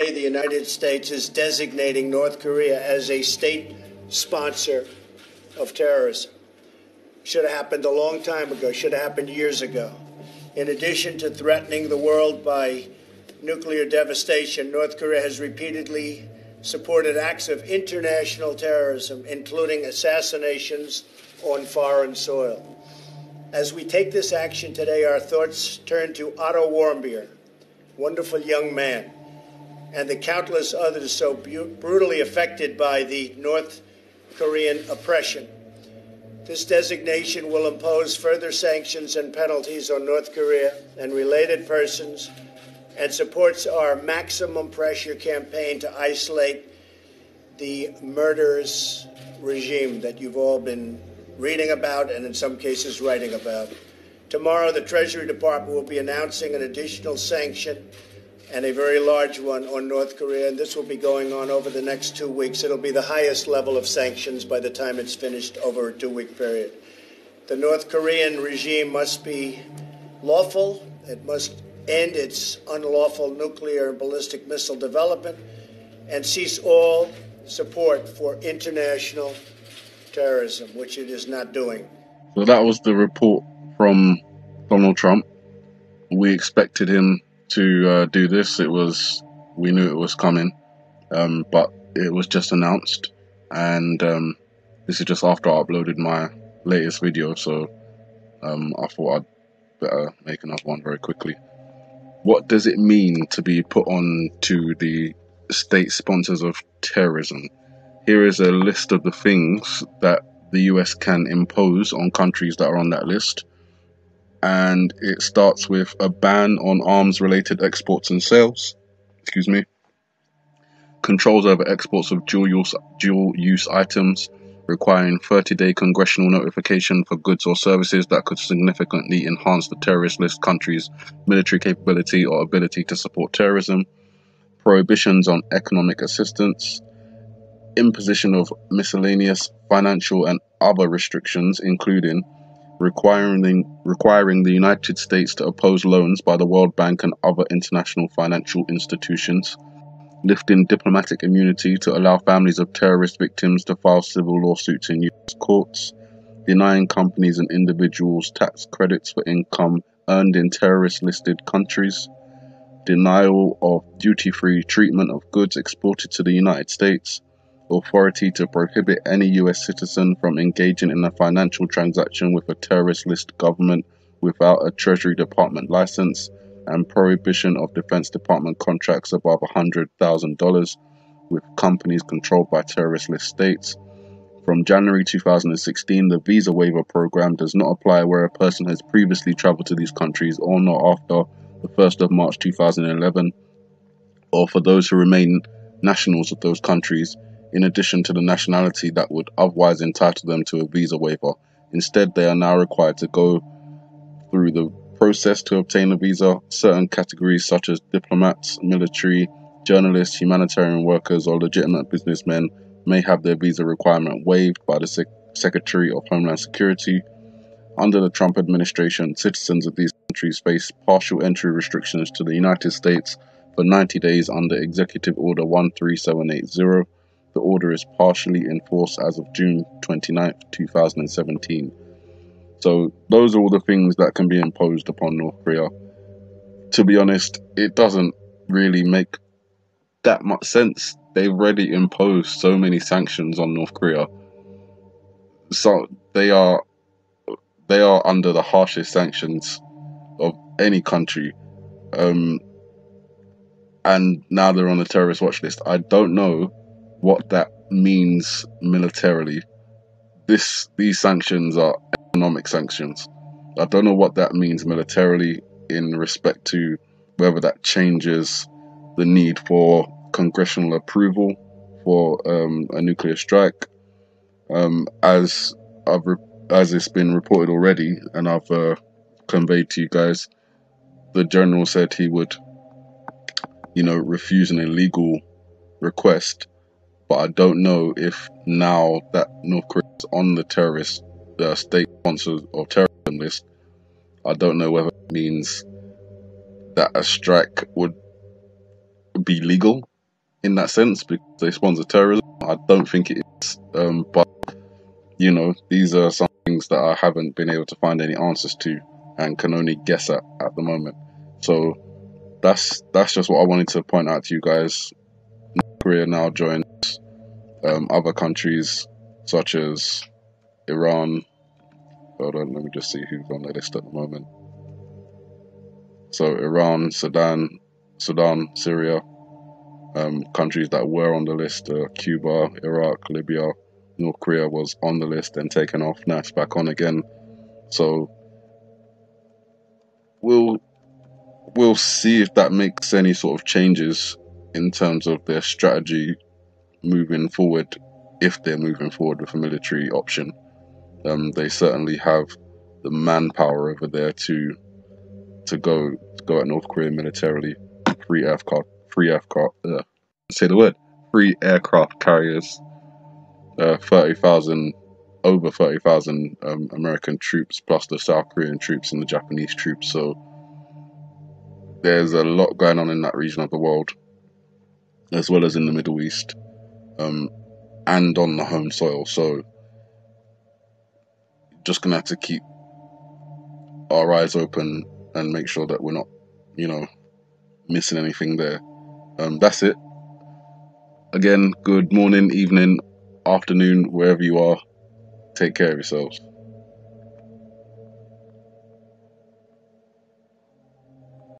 The United States is designating North Korea as a state sponsor of terrorism. Should have happened a long time ago, should have happened years ago. In addition to threatening the world by nuclear devastation, North Korea has repeatedly supported acts of international terrorism, including assassinations on foreign soil. As we take this action today, our thoughts turn to Otto Warmbier, wonderful young man, and the countless others so brutally affected by the North Korean oppression. This designation will impose further sanctions and penalties on North Korea and related persons and supports our maximum pressure campaign to isolate the murderous regime that you've all been reading about and in some cases writing about. Tomorrow, the Treasury Department will be announcing an additional sanction and a very large one on North Korea, and this will be going on over the next 2 weeks. It'll be the highest level of sanctions by the time it's finished over a 2-week period. The North Korean regime must be lawful. It must end its unlawful nuclear and ballistic missile development and cease all support for international terrorism, which it is not doing. So that was the report from Donald Trump. We expected him to do this. We knew it was coming, but it was just announced, and this is just after I uploaded my latest video, so I thought I'd better make another one very quickly. What does it mean to be put on to the state sponsors of terrorism? Here is a list of the things that the US can impose on countries that are on that list. And it starts with a ban on arms-related exports and sales. Controls over exports of dual-use items, requiring 30-day congressional notification for goods or services that could significantly enhance the terrorist list country's military capability or ability to support terrorism. Prohibitions on economic assistance. Imposition of miscellaneous financial and other restrictions, including requiring the United States to oppose loans by the World Bank and other international financial institutions, lifting diplomatic immunity to allow families of terrorist victims to file civil lawsuits in U.S. courts, denying companies and individuals tax credits for income earned in terrorist-listed countries, denial of duty-free treatment of goods exported to the United States, authority to prohibit any U.S. citizen from engaging in a financial transaction with a terrorist list government without a Treasury Department license, and prohibition of Defense Department contracts above $100,000 with companies controlled by terrorist list states. From January 2016, the visa waiver program does not apply where a person has previously traveled to these countries or not after the 1st of March 2011, or for those who remain nationals of those countries, in addition to the nationality that would otherwise entitle them to a visa waiver. Instead, they are now required to go through the process to obtain a visa. Certain categories such as diplomats, military, journalists, humanitarian workers, or legitimate businessmen may have their visa requirement waived by the Secretary of Homeland Security. Under the Trump administration, citizens of these countries face partial entry restrictions to the United States for 90 days under Executive Order 13780. The order is partially enforced as of June 29, 2017. So those are all the things that can be imposed upon North Korea. To be honest, it doesn't really make that much sense. They've already imposed so many sanctions on North Korea. So they are under the harshest sanctions of any country. And now they're on the terrorist watch list. I don't know what that means militarily. These sanctions are economic sanctions. I don't know what that means militarily in respect to whether that changes the need for congressional approval for a nuclear strike. As it's been reported already, and I've conveyed to you guys, the general said he would, refuse an illegal request. But I don't know if now that North Korea is on the terrorist state sponsors of terrorism list, I don't know whether it means that a strike would be legal in that sense because they sponsor terrorism. I don't think it is. But you know, these are some things that I haven't been able to find any answers to and can only guess at the moment. So that's just what I wanted to point out to you guys. North Korea now joins other countries such as Iran. Hold on, let me just see who's on the list at the moment. So Iran, Sudan, Syria, countries that were on the list: Cuba, Iraq, Libya. North Korea was on the list and taken off. Now it's back on again. So we'll see if that makes any sort of changes in terms of their strategy moving forward, if they're moving forward with a military option. They certainly have the manpower over there to go at North Korea militarily. Free aircraft, say the word, free aircraft carriers, 30,000, over 30,000 American troops, plus the South Korean troops and the Japanese troops. So there's a lot going on in that region of the world, as well as in the Middle East, and on the home soil. So just gonna have to keep our eyes open and make sure that we're not, missing anything there. That's it. Again, good morning, evening, afternoon, wherever you are. Take care of yourselves.